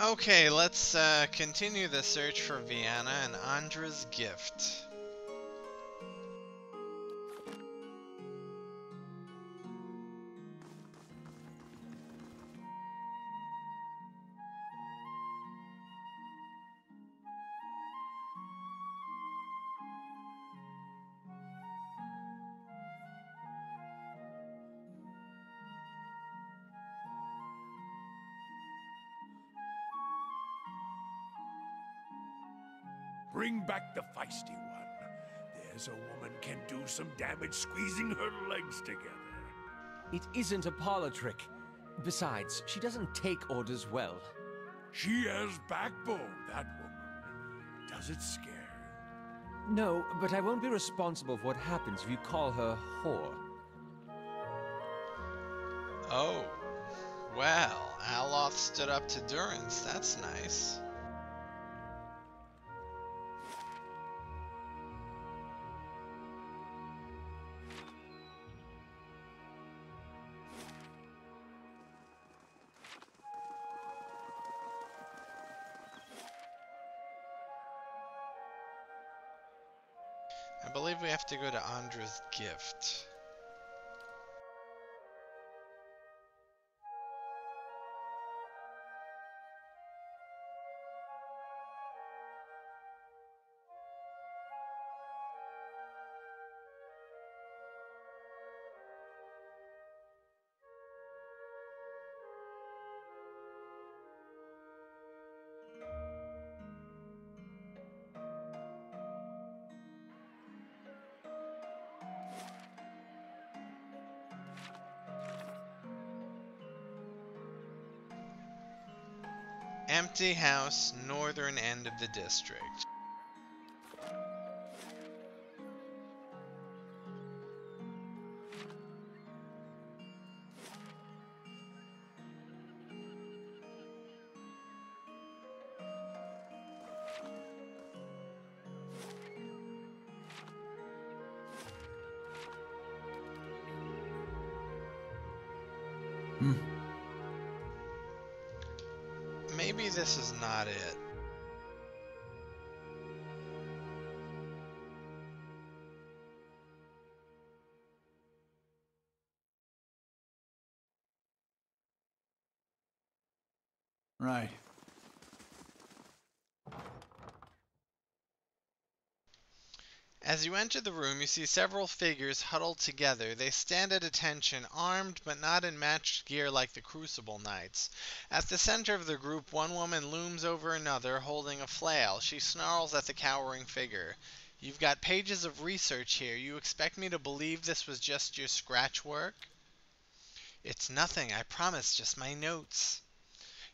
Okay, let's continue the search for Vienna and Andra's gift. Bring back the feisty one. There's a woman can do some damage squeezing her legs together. It isn't a parlor trick. Besides, she doesn't take orders well. She has backbone, that woman. Does it scare you? No, but I won't be responsible for what happens if you call her whore. Oh, well, Aloth stood up to Durance. That's nice. I believe we have to go to Andra's gift. Empty house, northern end of the district. Maybe this is not it. Right. As you enter the room, you see several figures huddled together. They stand at attention, armed but not in matched gear like the Crucible Knights. At the center of the group, one woman looms over another, holding a flail. She snarls at the cowering figure. "You've got pages of research here. You expect me to believe this was just your scratch work?" "It's nothing, I promise, just my notes."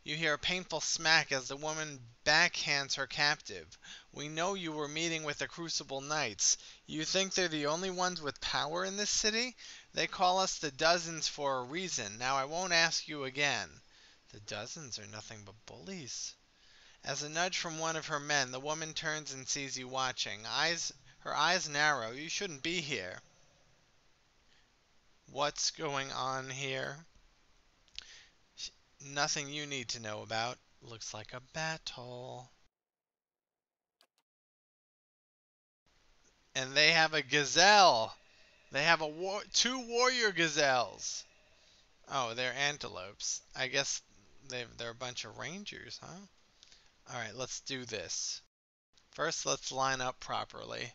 You hear a painful smack as the woman backhands her captive. "We know you were meeting with the Crucible Knights. You think they're the only ones with power in this city? They call us the Dozens for a reason. Now I won't ask you again." "The Dozens are nothing but bullies." As a nudge from one of her men, the woman turns and sees you watching. Her eyes narrow. "You shouldn't be here." "What's going on here?" "Nothing you need to know about. Looks like a battle." And they have a gazelle. They have two warrior gazelles. Oh, they're antelopes. I guess they're a bunch of rangers, huh? Alright, let's do this. First, let's line up properly.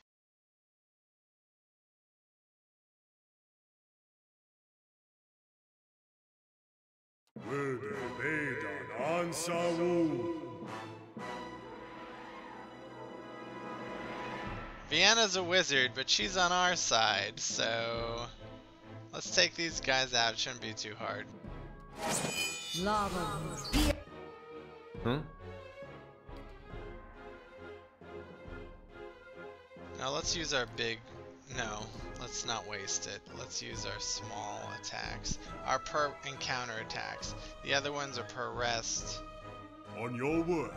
Vienna's a wizard, but she's on our side, so let's take these guys out. It shouldn't be too hard. Lava. Huh? Now let's use our big... No, let's not waste it. Let's use our small attacks. Our per encounter attacks. The other ones are per rest. On your word.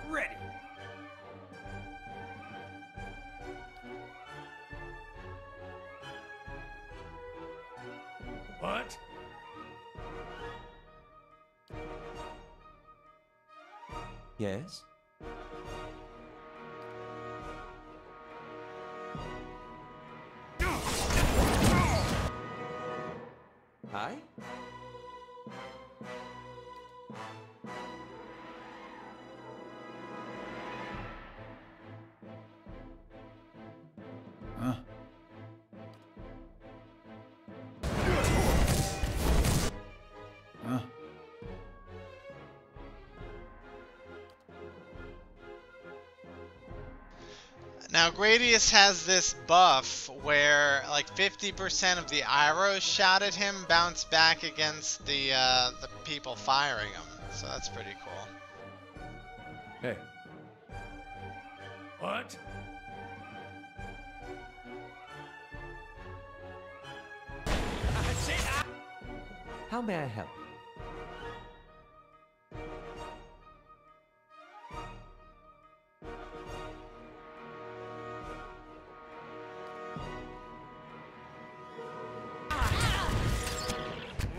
Ready. What? Yes? Hi? Huh? Huh? Now Gradius has this buff where like 50% of the arrows shot at him bounce back against the people firing him. So that's pretty cool. Hey. What? How may I help?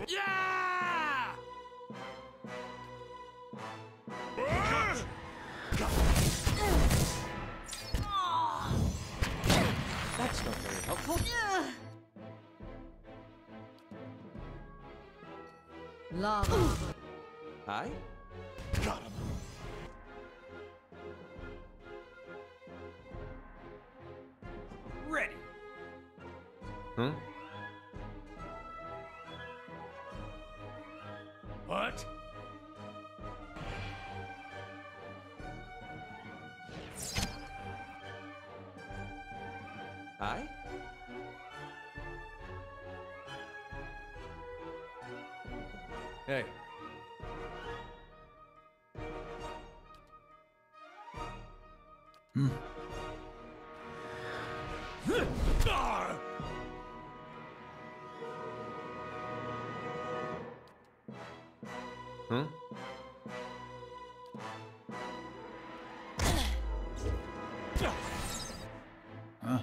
Yeah! That's not very helpful. Lava. Hi? Got him. Ready. Hmm? What? Hi? Hey. Hmm. Ah! Hmm? Huh?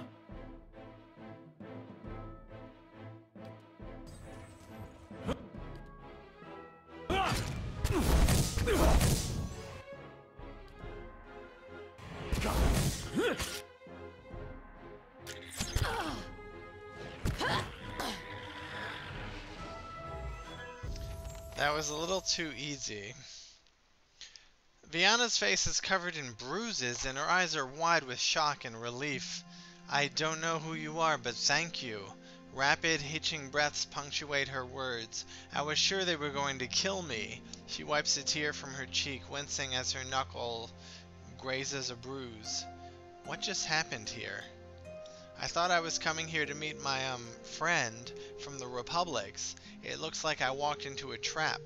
That was a little too easy. Viana's face is covered in bruises and her eyes are wide with shock and relief. I don't know who you are, but thank you. Rapid, hitching breaths punctuate her words. I was sure they were going to kill me. She wipes a tear from her cheek, wincing as her knuckle grazes a bruise. What just happened here? I thought I was coming here to meet my, friend from the Republics. It looks like I walked into a trap.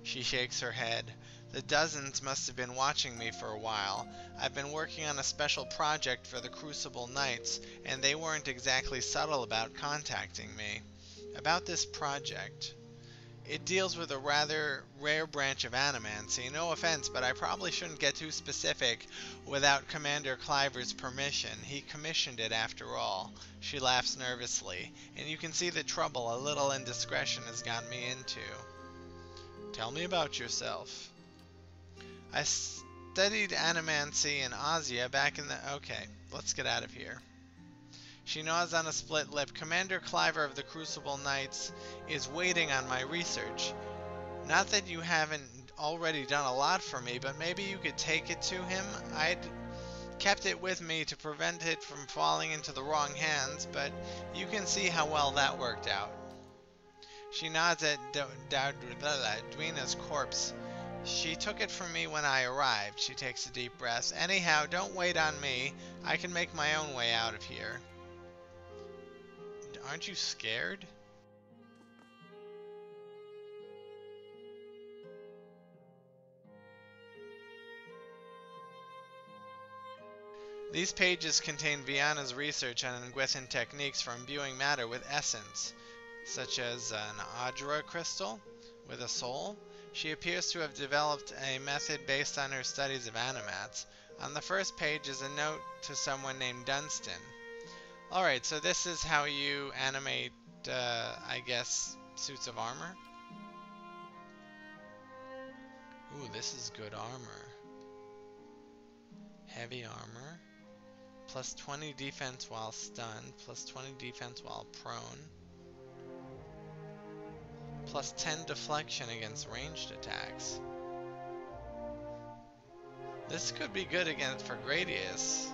She shakes her head. The dozens must have been watching me for a while. I've been working on a special project for the Crucible Knights, and they weren't exactly subtle about contacting me. About this project. It deals with a rather rare branch of animancy. No offense, but I probably shouldn't get too specific without Commander Cliver's permission. He commissioned it after all. She laughs nervously, and you can see the trouble a little indiscretion has gotten me into. Tell me about yourself. I studied animancy in Asia back in the... Okay, let's get out of here. She nods on a split lip. Commander Cliver of the Crucible Knights is waiting on my research. Not that you haven't already done a lot for me, but maybe you could take it to him. I'd kept it with me to prevent it from falling into the wrong hands, but you can see how well that worked out. She nods at Dweena's corpse. She took it from me when I arrived. She takes a deep breath. Anyhow, don't wait on me. I can make my own way out of here. Aren't you scared? These pages contain Viana's research on Nguithan techniques for imbuing matter with essence, such as an Adra crystal with a soul. She appears to have developed a method based on her studies of animats. On the first page is a note to someone named Dunstan. Alright, so this is how you animate, I guess, suits of armor. Ooh, this is good armor. Heavy armor. Plus 20 defense while stunned. Plus 20 defense while prone. Plus 10 deflection against ranged attacks. This could be good against for Gradius.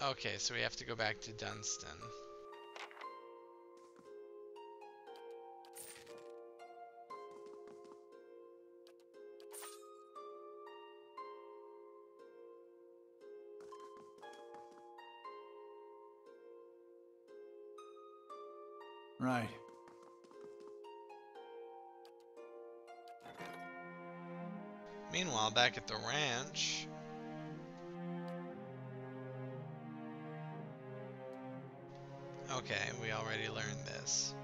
Okay, so we have to go back to Dunstan. Right. Meanwhile, back at the ranch, okay, we already learned this.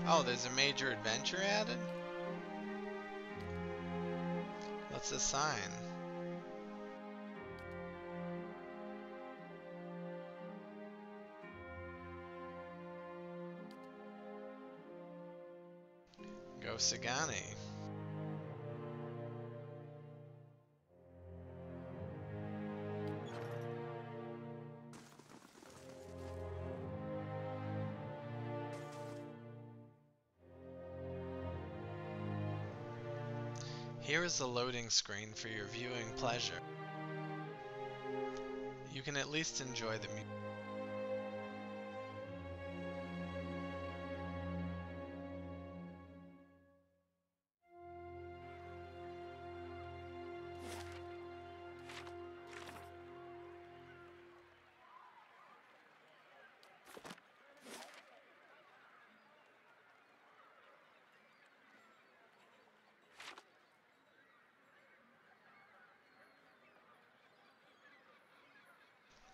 Oh, there's a major adventure added? What's the sign? Go Sagani. Here is the loading screen for your viewing pleasure. You can at least enjoy the music.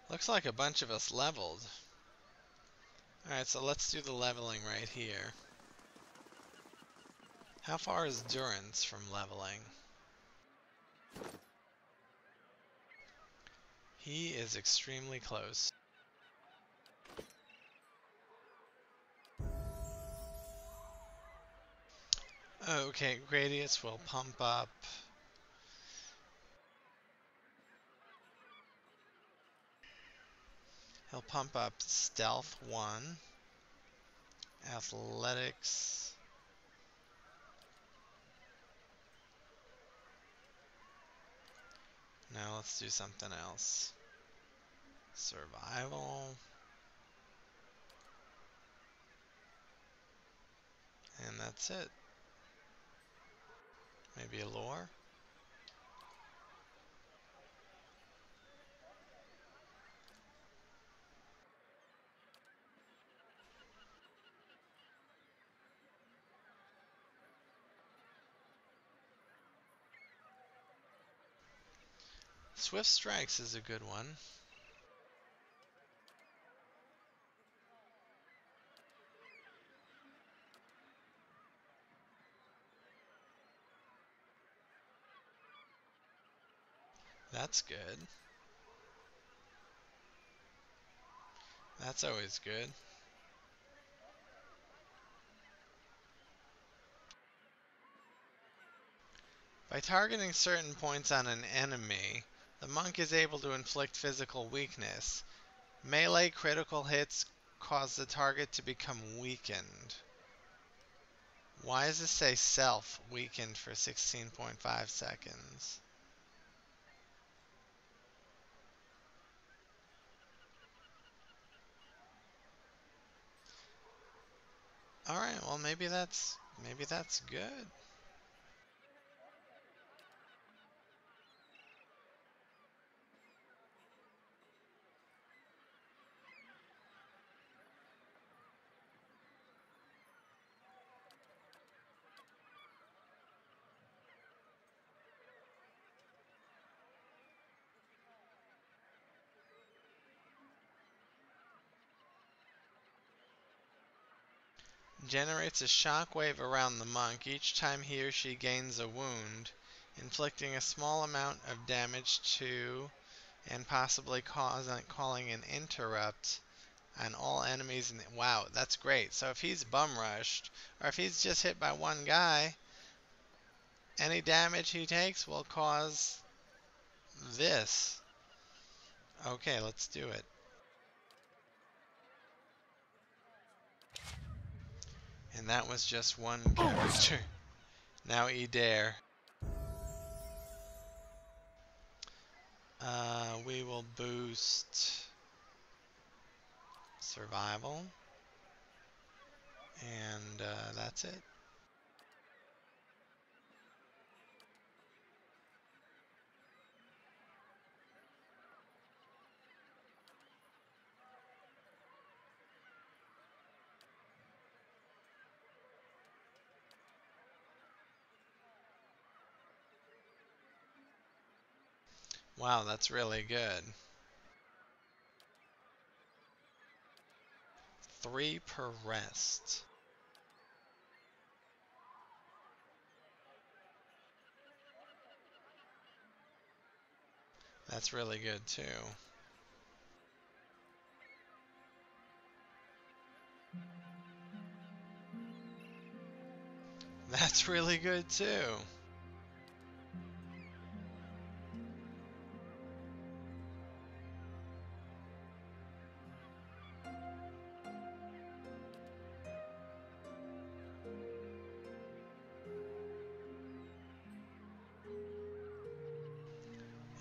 Looks like a bunch of us leveled. Alright, so let's do the leveling right here. How far is Durance from leveling? He is extremely close. Okay, Gradius will pump up. He'll pump up Stealth 1, Athletics, now let's do something else. Survival, and that's it. Maybe a lore? Swift Strikes is a good one. That's good. That's always good. By targeting certain points on an enemy, the monk is able to inflict physical weakness. Melee critical hits cause the target to become weakened. Why does it say self weakened for 16.5 seconds? Alright, well maybe that's good. Generates a shockwave around the monk each time he or she gains a wound, inflicting a small amount of damage to and possibly calling an interrupt on all enemies. Wow, that's great. So if he's bum rushed, or if he's just hit by one guy, any damage he takes will cause this. Okay, let's do it. And that was just one character. Now Eder. We will boost survival. And that's it. Wow, that's really good. 3 per rest. That's really good too. That's really good too.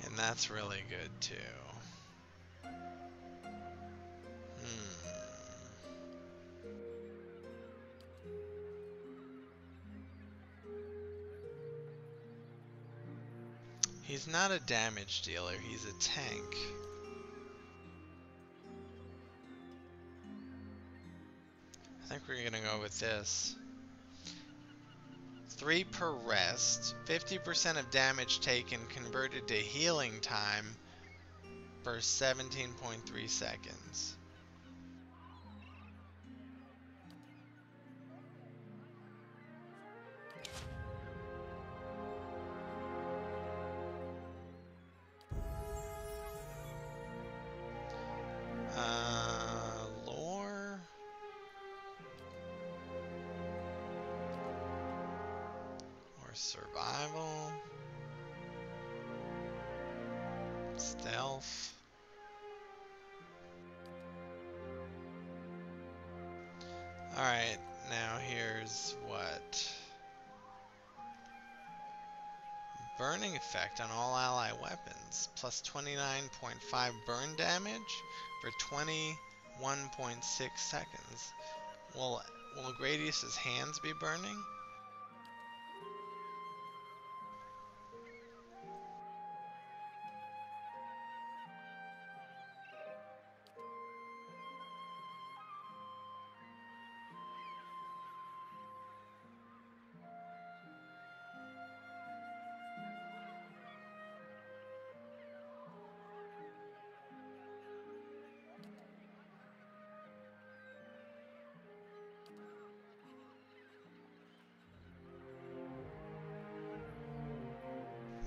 And that's really good too. He's not a damage dealer, he's a tank. I think we're gonna go with this. 3 per rest, 50% of damage taken converted to healing time for 17.3 seconds. Lore. Or survival. Stealth. Alright, now here's what? Burning effect on all ally weapons, plus 29.5 burn damage for 21.6 seconds. Will Gradius's hands be burning?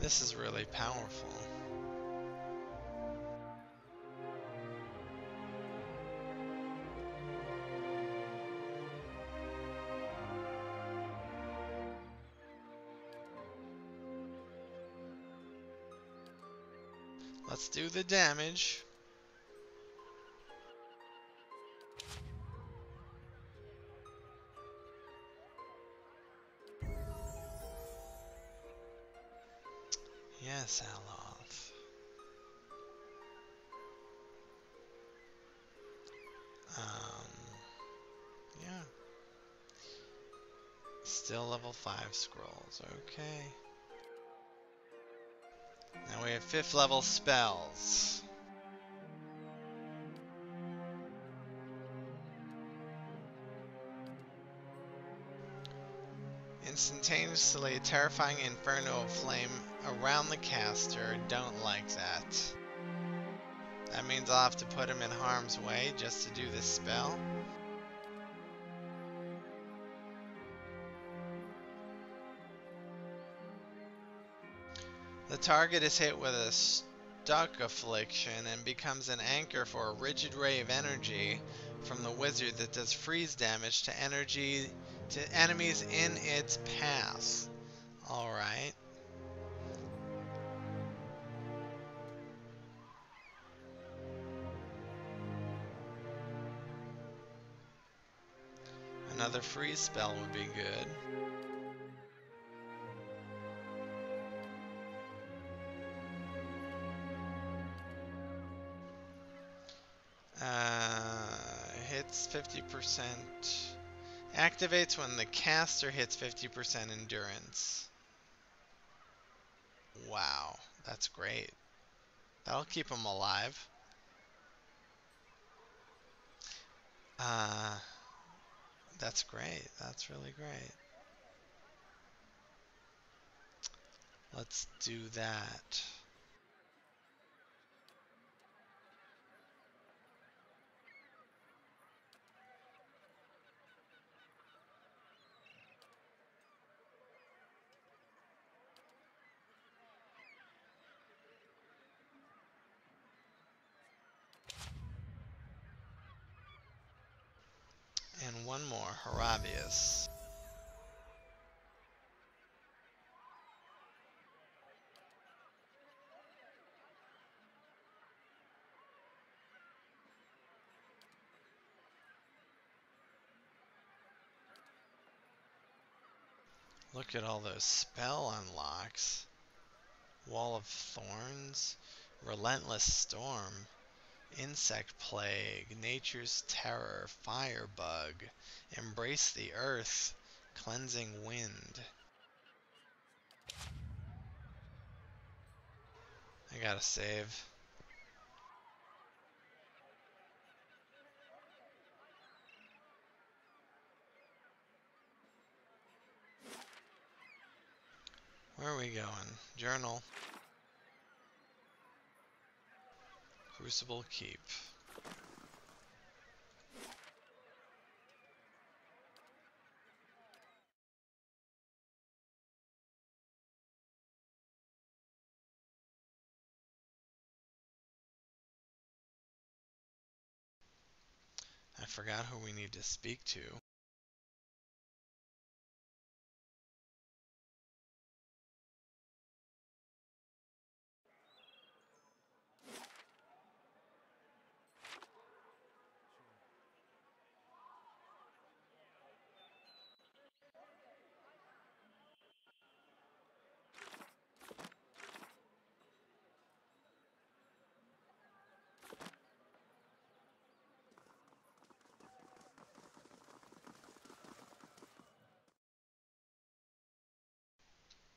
This is really powerful. Let's do the damage. Yes, Aloth. Yeah. Still level 5 scrolls, okay. Now we have 5th level spells. Instantaneously a terrifying inferno of flame around the caster. Don't like that. That means I'll have to put him in harm's way just to do this spell. The target is hit with a stuck affliction and becomes an anchor for a rigid ray of energy from the wizard that does freeze damage to enemies in its path. Alright. Another freeze spell would be good. Hits 50%. Activates when the caster hits 50% endurance. Wow, that's great. That'll keep him alive. That's great. That's really great. Let's do that. And one more, Harabius. Look at all those spell unlocks. Wall of Thorns, Relentless Storm, Insect Plague, Nature's Terror, Firebug, Embrace the Earth, Cleansing Wind. I gotta save. Where are we going? Journal. Crucible Keep. I forgot who we need to speak to.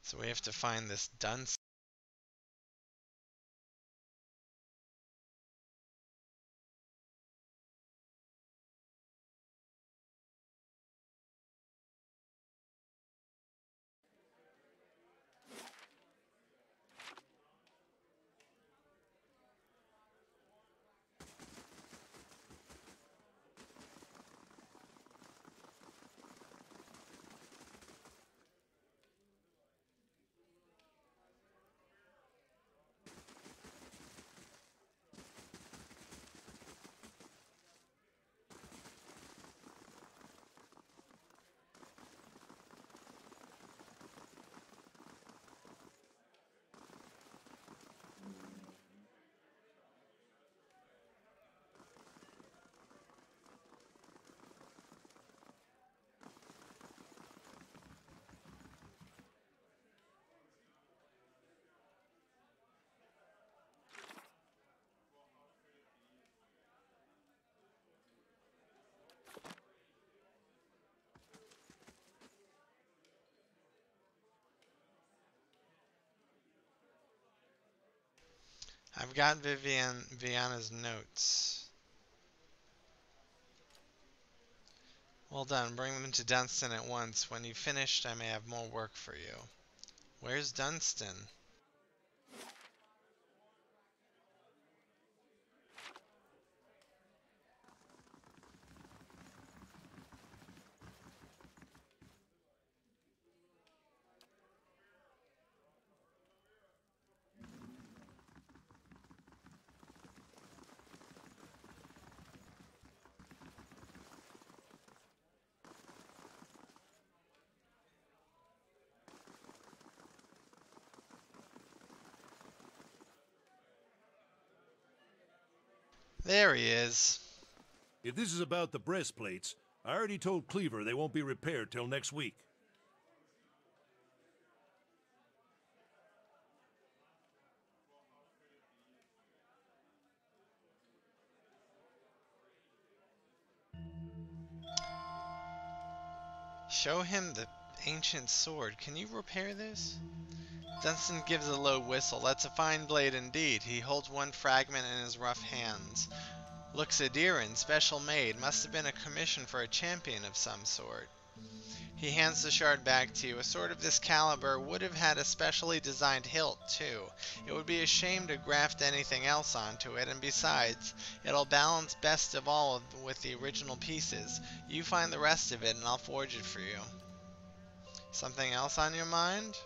So we have to find this Dunstan. I've got Viana's notes. Well done. Bring them to Dunstan at once. When you've finished, I may have more work for you. Where's Dunstan? There he is. If this is about the breastplates, I already told Cleaver they won't be repaired till next week. Show him the ancient sword. Can you repair this? Dunstan gives a low whistle. That's a fine blade indeed. He holds one fragment in his rough hands. Looks Adiran, special made. Must have been a commission for a champion of some sort. He hands the shard back to you. A sword of this caliber would have had a specially designed hilt, too. It would be a shame to graft anything else onto it, and besides, it'll balance best of all with the original pieces. You find the rest of it, and I'll forge it for you. Something else on your mind?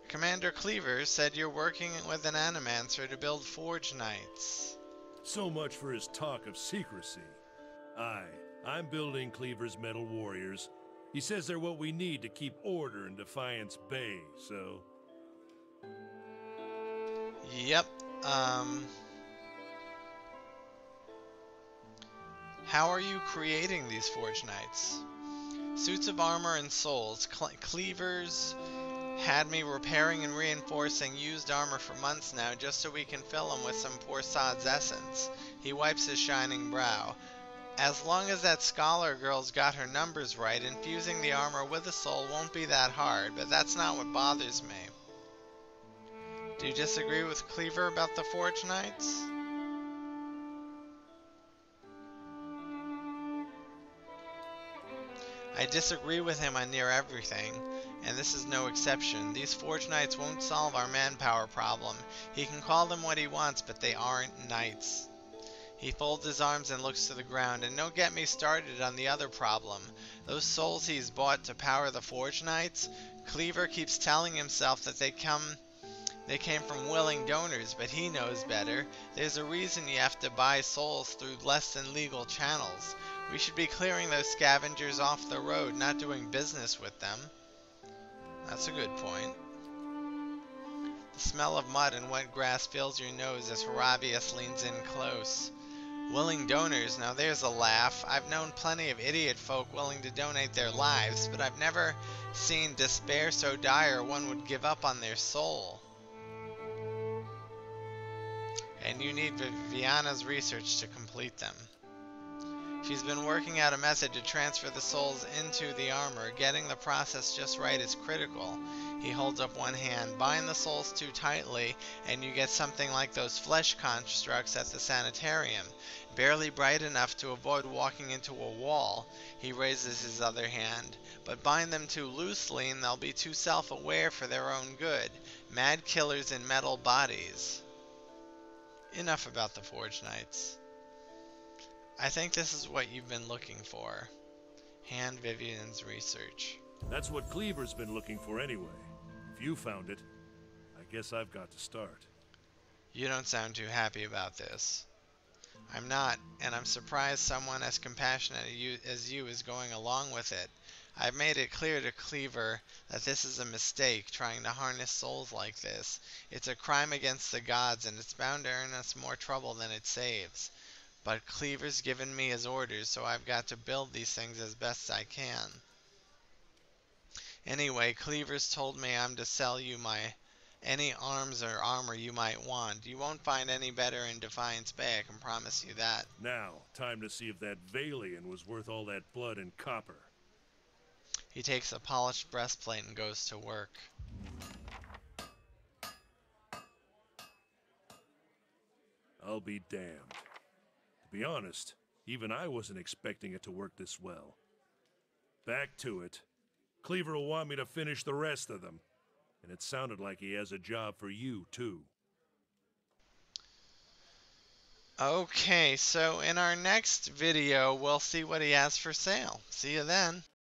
Commander Cleaver said you're working with an animancer to build Forge Knights. So much for his talk of secrecy. I'm building Cleaver's Metal Warriors. He says they're what we need to keep order in Defiance Bay, so... Yep, How are you creating these Forge Knights? Suits of armor and souls. Cleaver's had me repairing and reinforcing used armor for months now just so we can fill them with some poor sod's essence. He wipes his shining brow. As long as that scholar girl's got her numbers right, infusing the armor with a soul won't be that hard, but that's not what bothers me. Do you disagree with Cleaver about the Forge Knights? I disagree with him on near everything, and this is no exception. These Forge Knights won't solve our manpower problem. He can call them what he wants, but they aren't knights. He folds his arms and looks to the ground, and don't get me started on the other problem. Those souls he's bought to power the Forge Knights, Cleaver keeps telling himself that they came from willing donors, but he knows better. There's a reason you have to buy souls through less than legal channels. We should be clearing those scavengers off the road, not doing business with them. That's a good point. The smell of mud and wet grass fills your nose as Haravius leans in close. Willing donors, now there's a laugh. I've known plenty of idiot folk willing to donate their lives, but I've never seen despair so dire one would give up on their soul. And you need Viviana's research to complete them. She's been working out a method to transfer the souls into the armor. Getting the process just right is critical. He holds up one hand. Bind the souls too tightly, and you get something like those flesh constructs at the sanitarium. Barely bright enough to avoid walking into a wall. He raises his other hand. But bind them too loosely, and they'll be too self-aware for their own good. Mad killers in metal bodies. Enough about the Forge Knights. I think this is what you've been looking for. Hand Vivian's research. That's what Cleaver's been looking for anyway. If you found it, I guess I've got to start. You don't sound too happy about this. I'm not, and I'm surprised someone as compassionate as you is going along with it. I've made it clear to Cleaver that this is a mistake, trying to harness souls like this. It's a crime against the gods, and it's bound to earn us more trouble than it saves. But Cleaver's given me his orders, so I've got to build these things as best I can. Anyway, Cleaver's told me I'm to sell you any arms or armor you might want. You won't find any better in Defiance Bay, I can promise you that. Now, time to see if that Valian was worth all that blood and copper. He takes a polished breastplate and goes to work. I'll be damned. To be honest, even I wasn't expecting it to work this well. Back to it. Cleaver will want me to finish the rest of them. And it sounded like he has a job for you, too. Okay, so in our next video, we'll see what he has for sale. See you then.